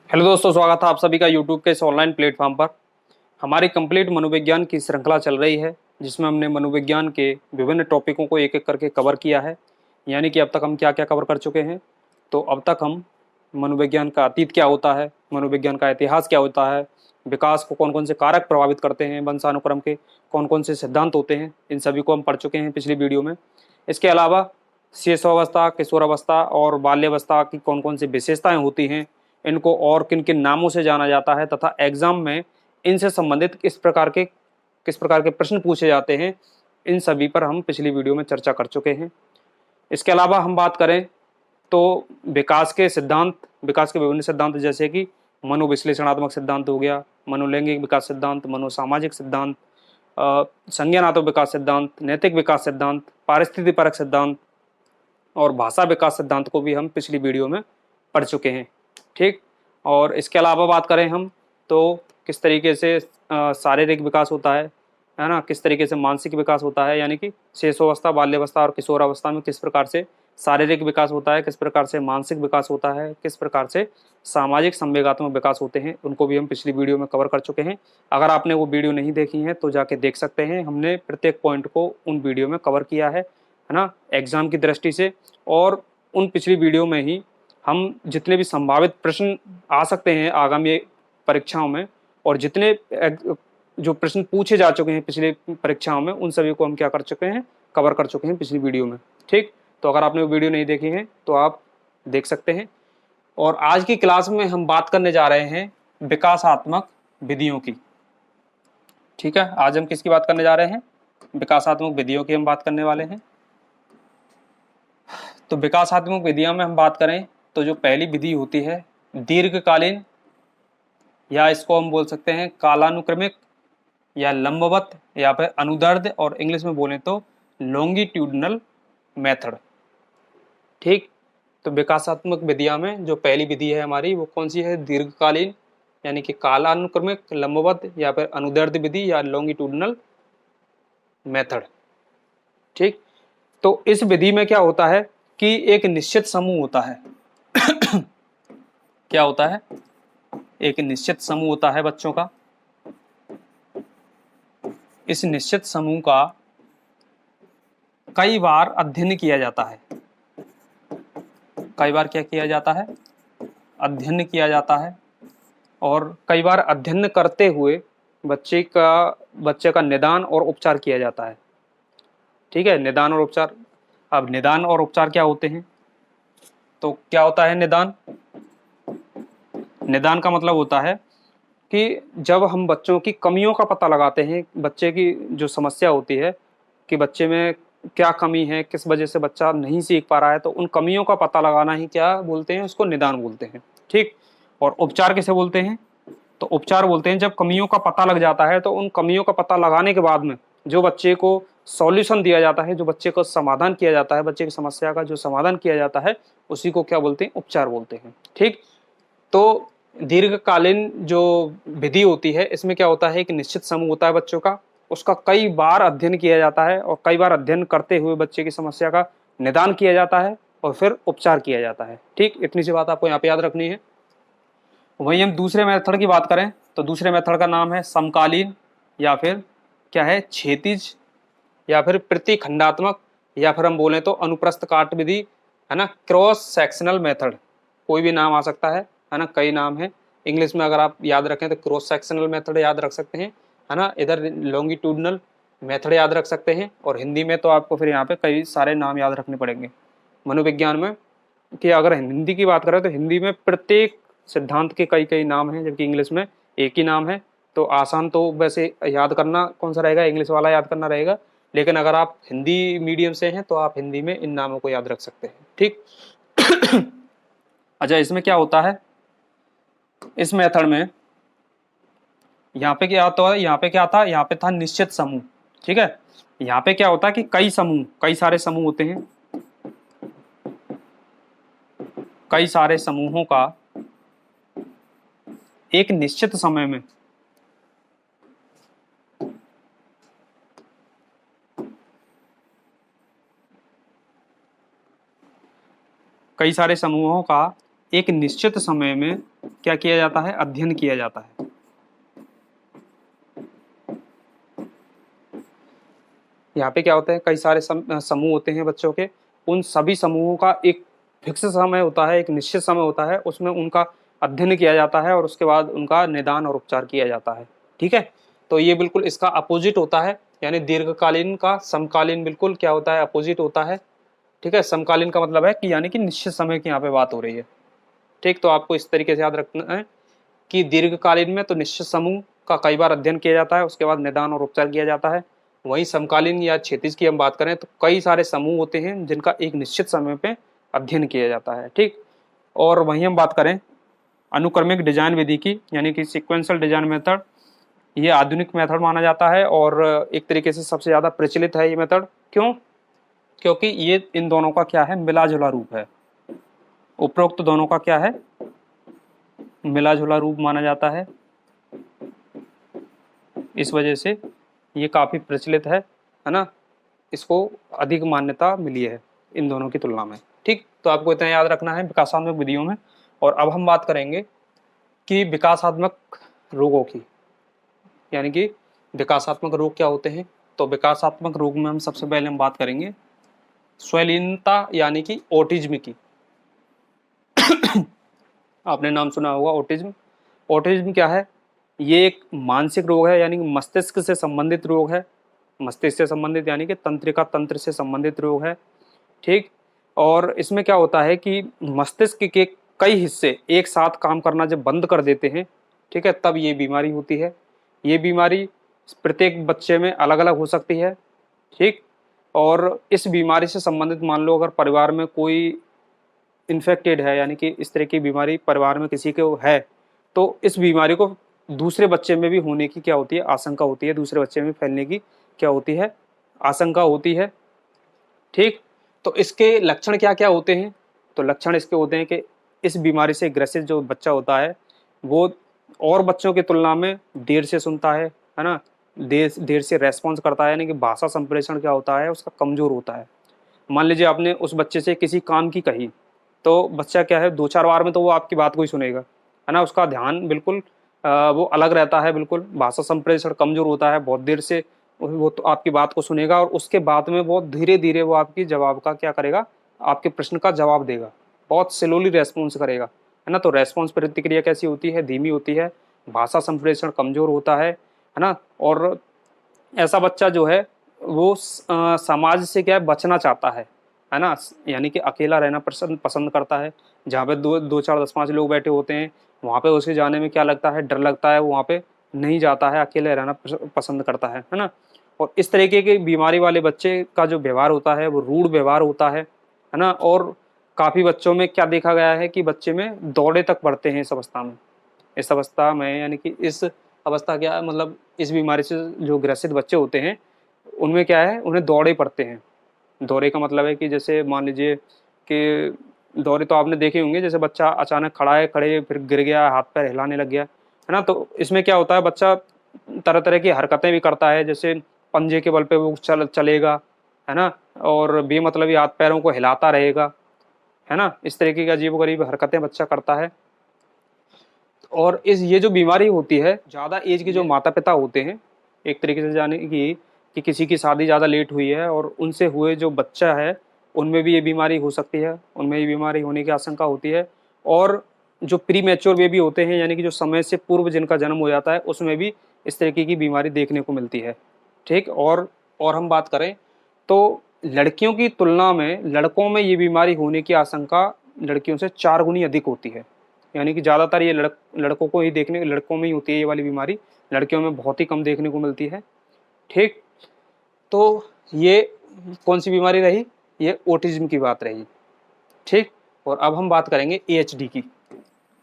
Hello दोस्तों, स्वागत है आप सभी का यूट्यूब के इस ऑनलाइन प्लेटफॉर्म पर। हमारी कंप्लीट मनोविज्ञान की श्रृंखला चल रही है, जिसमें हमने मनोविज्ञान के विभिन्न टॉपिकों को एक एक करके कवर किया है। यानी कि अब तक हम क्या क्या कवर कर चुके हैं। तो अब तक हम मनोविज्ञान का अतीत क्या होता है, मनोविज्ञान का इतिहास क्या होता है, विकास को कौन कौन से कारक प्रभावित करते हैं, वंशानुक्रम के कौन कौन से सिद्धांत होते हैं, इन सभी को हम पढ़ चुके हैं पिछली वीडियो में। इसके अलावा शिशुअवस्था, किशोरावस्था और बाल्यावस्था की कौन कौन सी विशेषताएं होती हैं, इनको और किन किन नामों से जाना जाता है तथा एग्जाम में इनसे संबंधित किस प्रकार के प्रश्न पूछे जाते हैं, इन सभी पर हम पिछली वीडियो में चर्चा कर चुके हैं। इसके अलावा हम बात करें तो विकास के सिद्धांत, विकास के विभिन्न सिद्धांत जैसे कि मनोविश्लेषणात्मक सिद्धांत हो गया, मनोलैंगिक विकास सिद्धांत, मनोसामाजिक सिद्धांत, संज्ञानात्मक विकास सिद्धांत, नैतिक विकास सिद्धांत, पारिस्थितिक परक सिद्धांत और भाषा विकास सिद्धांत को भी हम पिछली वीडियो में पढ़ चुके हैं। ठीक। और इसके अलावा बात करें हम तो किस तरीके से शारीरिक विकास होता है ना, किस तरीके से मानसिक विकास होता है, यानी कि शिशुअवस्था, बाल्यावस्था और किशोरावस्था में किस प्रकार से शारीरिक विकास होता है, किस प्रकार से मानसिक विकास होता है, किस प्रकार से सामाजिक संवेगात्मक विकास होते हैं, उनको भी हम पिछली वीडियो में कवर कर चुके हैं। अगर आपने वो वीडियो नहीं देखी है तो जाके देख सकते हैं। हमने प्रत्येक पॉइंट को उन वीडियो में कवर किया है ना, एग्जाम की दृष्टि से। और उन पिछली वीडियो में ही हम जितने भी संभावित प्रश्न आ सकते हैं आगामी परीक्षाओं में, और जितने जो प्रश्न पूछे जा चुके हैं पिछले परीक्षाओं में, उन सभी को हम क्या कर चुके हैं, कवर कर चुके हैं पिछली वीडियो में। ठीक। तो अगर आपने वो वीडियो नहीं देखी है तो आप देख सकते हैं। और आज की क्लास में हम बात करने जा रहे हैं विकासात्मक विधियों की। ठीक है, आज हम किसकी बात करने जा रहे हैं? विकासात्मक विधियों की हम बात करने वाले हैं। तो विकासात्मक विधियों में हम बात करें तो जो पहली विधि होती है दीर्घकालीन, या इसको हम बोल सकते हैं कालानुक्रमिक या लंबवत या फिर अनुदैर्ध्य, और इंग्लिश में बोलें तो लॉन्गिट्यूडनल मेथड। ठीक। तो विकासात्मक विधियां में जो पहली विधि है हमारी वो कौन सी है? दीर्घकालीन, यानी कि कालानुक्रमिक, लंबवत या फिर अनुदैर्ध्य विधि या लॉन्गिट्यूडनल मेथड। ठीक। तो इस विधि में क्या होता है कि एक निश्चित समूह होता है क्या होता है? एक निश्चित समूह होता है बच्चों का। इस निश्चित समूह का कई बार अध्ययन किया जाता है। कई बार क्या किया जाता है? अध्ययन किया जाता है। और कई बार अध्ययन करते हुए बच्चे का निदान और उपचार किया जाता है। ठीक है, निदान और उपचार। अब निदान और उपचार क्या होते हैं? तो क्या होता है निदान? निदान का मतलब होता है कि जब हम बच्चों की कमियों का पता लगाते हैं, बच्चे की जो समस्या होती है कि बच्चे में क्या कमी है, किस वजह से बच्चा नहीं सीख पा रहा है, तो उन कमियों का पता लगाना ही क्या बोलते हैं? उसको निदान बोलते हैं। ठीक। और उपचार किसे बोलते हैं? तो उपचार बोलते हैं जब कमियों का पता लग जाता है तो उन कमियों का पता लगाने के बाद में जो बच्चे को सॉल्यूशन दिया जाता है, जो बच्चे को समाधान किया जाता है, बच्चे की समस्या का जो समाधान किया जाता है, उसी को क्या बोलते हैं? उपचार बोलते हैं। ठीक। तो दीर्घकालीन जो विधि होती है इसमें क्या होता है? एक निश्चित समूह होता है बच्चों का, उसका कई बार अध्ययन किया जाता है और कई बार अध्ययन करते हुए बच्चे की समस्या का निदान किया जाता है और फिर उपचार किया जाता है। ठीक। इतनी सी बात आपको यहाँ पे याद रखनी है। वहीं हम दूसरे मेथड की बात करें तो दूसरे मेथड का नाम है समकालीन, या फिर क्या है? क्षैतिज, या फिर प्रतिखंडात्मक, या फिर हम बोले तो अनुप्रस्थ काट विधि, है ना, क्रॉस सेक्शनल मेथड। कोई भी नाम आ सकता है ना, कई नाम है। इंग्लिश में अगर आप याद रखें तो क्रॉस सेक्शनल मेथड याद रख सकते हैं, है ना, इधर लॉन्गिट्यूडनल मेथड याद रख सकते हैं, और हिंदी में तो आपको फिर यहाँ पे कई सारे नाम याद रखने पड़ेंगे मनोविज्ञान में। कि अगर हिंदी की बात करें तो हिंदी में प्रत्येक सिद्धांत के कई कई नाम हैं, जबकि इंग्लिश में एक ही नाम है। तो आसान तो वैसे याद करना कौन सा रहेगा? इंग्लिश वाला याद करना रहेगा, लेकिन अगर आप हिंदी मीडियम से हैं तो आप हिंदी में इन नामों को याद रख सकते हैं। ठीक। अच्छा, इसमें क्या होता है? इस मेथड में यहाँ पे क्या होता है? यहाँ पे क्या था? यहाँ पे था निश्चित समूह। ठीक है, यहाँ पे क्या होता है कि कई समूह, कई सारे समूह होते हैं। कई सारे समूहों का एक निश्चित समय में कई सारे समूहों का एक निश्चित समय में क्या किया जाता है, अध्ययन किया जाता है। यहाँ पे क्या होता है, कई सारे समूह होते हैं बच्चों के, उन सभी समूहों का एक फिक्स समय होता है, एक निश्चित समय होता है, उसमें उनका अध्ययन किया जाता है और उसके बाद उनका निदान और उपचार किया जाता है। ठीक है, तो ये बिल्कुल इसका अपोजिट होता है, यानी दीर्घकालीन का समकालीन बिल्कुल क्या होता है, अपोजिट होता है। ठीक है, समकालीन का मतलब है कि यानी कि निश्चित समय की यहाँ पे बात हो रही है। ठीक, तो आपको इस तरीके से याद रखना है कि दीर्घकालीन में तो निश्चित समूह का कई बार अध्ययन किया जाता है, उसके बाद निदान और उपचार किया जाता है। वहीं समकालीन या क्षैतिज की हम बात करें तो कई सारे समूह होते हैं जिनका एक निश्चित समय पे अध्ययन किया जाता है। ठीक, और वहीं हम बात करें अनुक्रमिक डिजाइन विधि की, यानी कि सीक्वेंशियल डिजाइन मेथड, ये आधुनिक मेथड माना जाता है और एक तरीके से सबसे ज़्यादा प्रचलित है ये मेथड। क्यों? क्योंकि ये इन दोनों का क्या है, मिला जुला रूप है। उपरोक्त दोनों का क्या है, मिला जुला रूप माना जाता है, इस वजह से ये काफ़ी प्रचलित है ना, इसको अधिक मान्यता मिली है इन दोनों की तुलना में। ठीक, तो आपको इतना याद रखना है विकासात्मक विधियों में। और अब हम बात करेंगे कि विकासात्मक रोगों की, यानी कि विकासात्मक रोग क्या होते हैं। तो विकासात्मक रोग में हम सबसे पहले हम बात करेंगे स्वलीनता यानी कि ऑटिज्म की। आपने नाम सुना होगा ऑटिज्म। ऑटिज्म क्या है, ये एक मानसिक रोग है, यानी कि मस्तिष्क से संबंधित रोग है। मस्तिष्क से संबंधित यानी कि तंत्रिका तंत्र से संबंधित रोग है। ठीक, और इसमें क्या होता है कि मस्तिष्क के कई हिस्से एक साथ काम करना जब बंद कर देते हैं, ठीक है, तब ये बीमारी होती है। ये बीमारी प्रत्येक बच्चे में अलग अलग हो सकती है। ठीक, और इस बीमारी से संबंधित मान लो अगर परिवार में कोई इन्फेक्टेड है, यानी कि इस तरह की बीमारी परिवार में किसी को है, तो इस बीमारी को दूसरे बच्चे में भी होने की क्या होती है, आशंका होती है, दूसरे बच्चे में फैलने की क्या होती है, आशंका होती है। ठीक, तो इसके लक्षण क्या क्या होते हैं। तो लक्षण इसके होते हैं कि इस बीमारी से ग्रसित जो बच्चा होता है वो और बच्चों की तुलना में देर से सुनता है ना, देर से रेस्पॉन्स करता है, यानी कि भाषा संप्रेषण क्या होता है उसका कमजोर होता है। मान लीजिए आपने उस बच्चे से किसी काम की कही, तो बच्चा क्या है 2-4 बार में तो वो आपकी बात को ही सुनेगा, है ना, उसका ध्यान बिल्कुल वो अलग रहता है, बिल्कुल भाषा संप्रेषण कमजोर होता है, बहुत देर से वो तो आपकी बात को सुनेगा और उसके बाद में बहुत धीरे धीरे वो आपकी जवाब का क्या करेगा, आपके प्रश्न का जवाब देगा, बहुत स्लोली रेस्पॉन्स करेगा, है ना। तो रेस्पॉन्स प्रतिक्रिया कैसी होती है, धीमी होती है, भाषा संप्रेषण कमजोर होता है ना। और ऐसा बच्चा जो है वो समाज से क्या है बचना चाहता है ना, यानी कि अकेला रहना पसंद करता है। जहाँ पे 2, 4, 10, 5 लोग बैठे होते हैं वहाँ पे उसे जाने में क्या लगता है, डर लगता है, वो वहाँ पे नहीं जाता है, अकेले रहना पसंद करता है ना। और इस तरीके की बीमारी वाले बच्चे का जो व्यवहार होता है वो रूढ़ व्यवहार होता है ना। और काफ़ी बच्चों में क्या देखा गया है कि बच्चे में दौड़े तक बढ़ते हैं इस अवस्था में, यानी कि इस अवस्था क्या मतलब इस बीमारी से जो ग्रसित बच्चे होते हैं उनमें क्या है, उन्हें दौड़े पड़ते हैं। दौरे का मतलब है कि जैसे मान लीजिए कि दौरे तो आपने देखे होंगे, जैसे बच्चा अचानक खड़ा है, खड़े फिर गिर गया, हाथ पैर हिलाने लग गया, है ना। तो इसमें क्या होता है, बच्चा तरह तरह की हरकतें भी करता है, जैसे पंजे के बल पे वो चलेगा, है ना, और बेमतलबी हाथ पैरों को हिलाता रहेगा, है ना। इस तरीके की अजीबोगरीब हरकतें बच्चा करता है। और ये जो बीमारी होती है, ज़्यादा एज के जो माता पिता होते हैं, एक तरीके से जाने कि किसी की शादी ज़्यादा लेट हुई है और उनसे हुए जो बच्चा है उनमें भी ये बीमारी हो सकती है, उनमें ये बीमारी होने की आशंका होती है। और जो प्री मैच्योर बेबी होते हैं, यानी कि जो समय से पूर्व जिनका जन्म हो जाता है, उसमें भी इस तरीके की बीमारी देखने को मिलती है। ठीक, और हम बात करें तो लड़कियों की तुलना में लड़कों में ये बीमारी होने की आशंका लड़कियों से 4 गुनी अधिक होती है। यानी कि ज़्यादातर ये लड़कों में ही होती है ये वाली बीमारी, लड़कियों में बहुत ही कम देखने को मिलती है। ठीक, तो ये कौन सी बीमारी रही, ये ऑटिज्म की बात रही। ठीक, और अब हम बात करेंगे AHD की,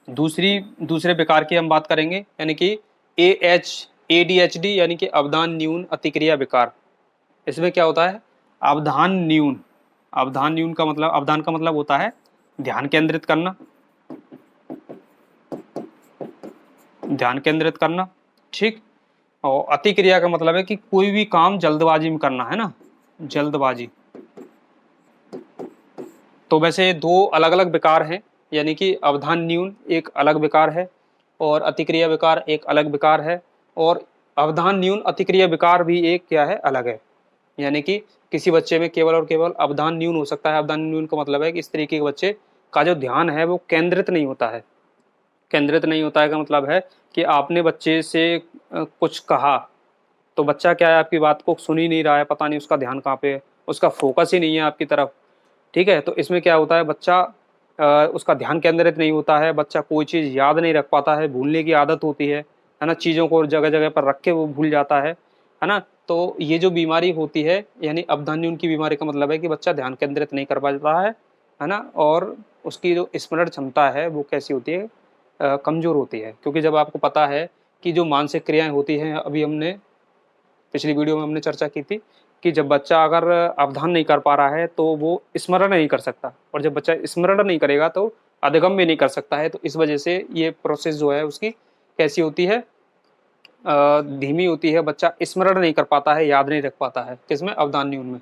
दूसरे विकार की हम बात करेंगे, यानी कि ADHD यानी कि अवधान न्यून अतिक्रिया विकार। इसमें क्या होता है, अवधान न्यून का मतलब, अवधान का मतलब होता है ध्यान केंद्रित करना। ठीक, और अतिक्रिया का मतलब है कि कोई भी काम जल्दबाजी में करना, है ना, जल्दबाजी। तो वैसे 2 अलग अलग विकार हैं, यानी कि अवधान न्यून एक अलग विकार है और अतिक्रिया विकार एक अलग विकार है, और अवधान न्यून अतिक्रिया विकार भी एक क्या है, अलग है। यानी कि किसी बच्चे में केवल और केवल अवधान न्यून हो सकता है। अवधान न्यून का मतलब है कि इस तरीके के बच्चे का जो ध्यान है वो केंद्रित नहीं होता है। केंद्रित नहीं होता है का मतलब है कि आपने बच्चे से कुछ कहा तो बच्चा क्या है, आपकी बात को सुन ही नहीं रहा है, पता नहीं उसका ध्यान कहाँ पे है, उसका फोकस ही नहीं है आपकी तरफ। ठीक है, तो इसमें क्या होता है, बच्चा उसका ध्यान केंद्रित नहीं होता है, बच्चा कोई चीज़ याद नहीं रख पाता है, भूलने की आदत होती है ना, चीज़ों को जगह जगह पर रख के वो भूल जाता है ना। तो ये जो बीमारी होती है यानी अवधान न्यून की बीमारी का मतलब है कि बच्चा ध्यान केंद्रित नहीं कर पाता है ना, और उसकी जो स्मरण क्षमता है वो कैसी होती है, कमज़ोर होती है। क्योंकि जब आपको पता है कि जो मानसिक क्रियाएं होती हैं, अभी हमने पिछली वीडियो में हमने चर्चा की थी कि जब बच्चा अगर अवधान नहीं कर पा रहा है तो वो स्मरण नहीं कर सकता, और जब बच्चा स्मरण नहीं करेगा तो अधिगम भी नहीं कर सकता है। तो इस वजह से ये प्रोसेस जो है उसकी कैसी होती है, धीमी होती है, बच्चा स्मरण नहीं कर पाता है, याद नहीं रख पाता है, किसमें, अवधान न्यून में।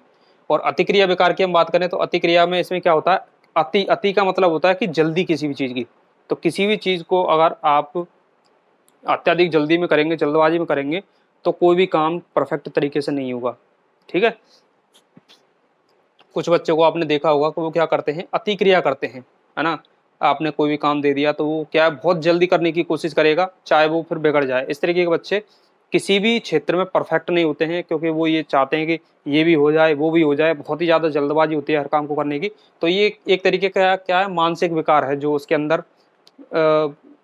और अतिक्रिया विकार की हम बात करें तो अतिक्रिया में इसमें क्या होता है, अति का मतलब होता है कि जल्दी किसी भी चीज़ की। तो किसी भी चीज़ को अगर आप अत्यधिक जल्दी में करेंगे, जल्दबाजी में करेंगे, तो कोई भी काम परफेक्ट तरीके से नहीं होगा। ठीक है, कुछ बच्चों को आपने देखा होगा कि वो क्या करते हैं, अतिक्रिया करते हैं, है ना। आपने कोई भी काम दे दिया तो वो क्या है, बहुत जल्दी करने की कोशिश करेगा, चाहे वो फिर बिगड़ जाए। इस तरीके के बच्चे किसी भी क्षेत्र में परफेक्ट नहीं होते हैं, क्योंकि वो ये चाहते हैं कि ये भी हो जाए, वो भी हो जाए, बहुत ही ज़्यादा जल्दबाजी होती है हर काम को करने की। तो ये एक तरीके का क्या है, मानसिक विकार है जो उसके अंदर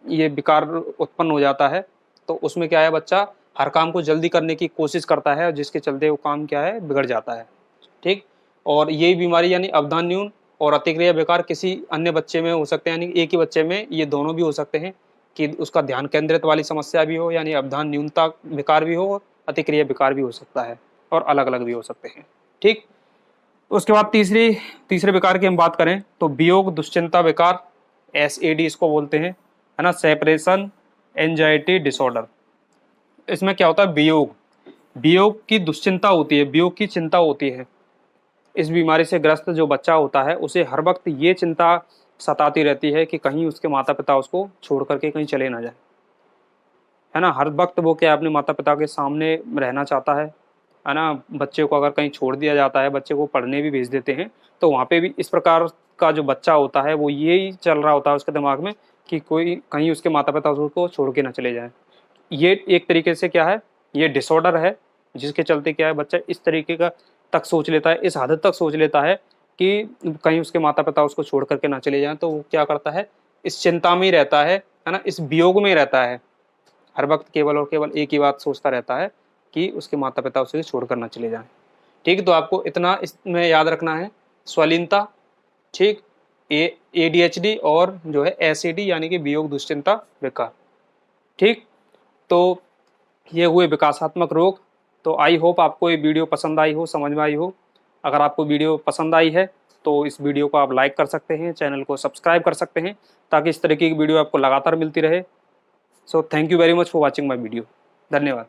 ये विकार उत्पन्न हो जाता है। तो उसमें क्या है, बच्चा हर काम को जल्दी करने की कोशिश करता है, जिसके चलते वो काम क्या है, बिगड़ जाता है। ठीक, और यही बीमारी यानी अवधान न्यून और अतिक्रिया विकार किसी अन्य बच्चे में हो सकते हैं, यानी एक ही बच्चे में ये दोनों भी हो सकते हैं कि उसका ध्यान केंद्रित वाली समस्या भी हो, यानी अवधान न्यूनता विकार भी हो, अतिक्रिया विकार भी हो सकता है, और अलग अलग भी हो सकते हैं। ठीक, उसके बाद तीसरे विकार की हम बात करें तो वियोग दुश्चिंता विकार, SAD इसको बोलते हैं, है ना, सेपरेशन एंजाइटी डिसऑर्डर। इसमें क्या होता है, वियोग वियोग की दुश्चिंता होती है, वियोग की चिंता होती है। इस बीमारी से ग्रस्त जो बच्चा होता है उसे हर वक्त ये चिंता सताती रहती है कि कहीं उसके माता पिता उसको छोड़ करके कहीं चले ना जाए, है ना। हर वक्त वो क्या अपने माता पिता के सामने रहना चाहता है ना। बच्चे को अगर कहीं छोड़ दिया जाता है, बच्चे को पढ़ने भी भेज देते हैं, तो वहाँ पे भी इस प्रकार का जो बच्चा होता है वो यही चल रहा होता है उसके दिमाग में कि कोई कहीं उसके माता पिता उसको छोड़ के ना चले जाए। ये एक तरीके से क्या है, ये डिसऑर्डर है, जिसके चलते क्या है, बच्चा इस तरीके का तक सोच लेता है, इस हद तक सोच लेता है कि कहीं उसके माता पिता उसको छोड़ करके ना चले जाएं। तो वो क्या करता है, इस चिंता में ही रहता है ना, इस वियोग में ही रहता है, हर वक्त केवल और केवल एक ही बात सोचता रहता है कि उसके माता पिता उसे छोड़कर ना चले जाएं। ठीक, तो आपको इतना इसमें याद रखना है, स्वलीनता, ठीक, ADHD और जो है SAD यानी कि वियोग दुश्चिंता विकार। ठीक, तो ये हुए विकासात्मक रोग। तो आई होप आपको ये वीडियो पसंद आई हो, समझ में आई हो। अगर आपको वीडियो पसंद आई है तो इस वीडियो को आप लाइक कर सकते हैं, चैनल को सब्सक्राइब कर सकते हैं, ताकि इस तरीके की वीडियो आपको लगातार मिलती रहे। So thank you very much for watching my video. धन्यवाद।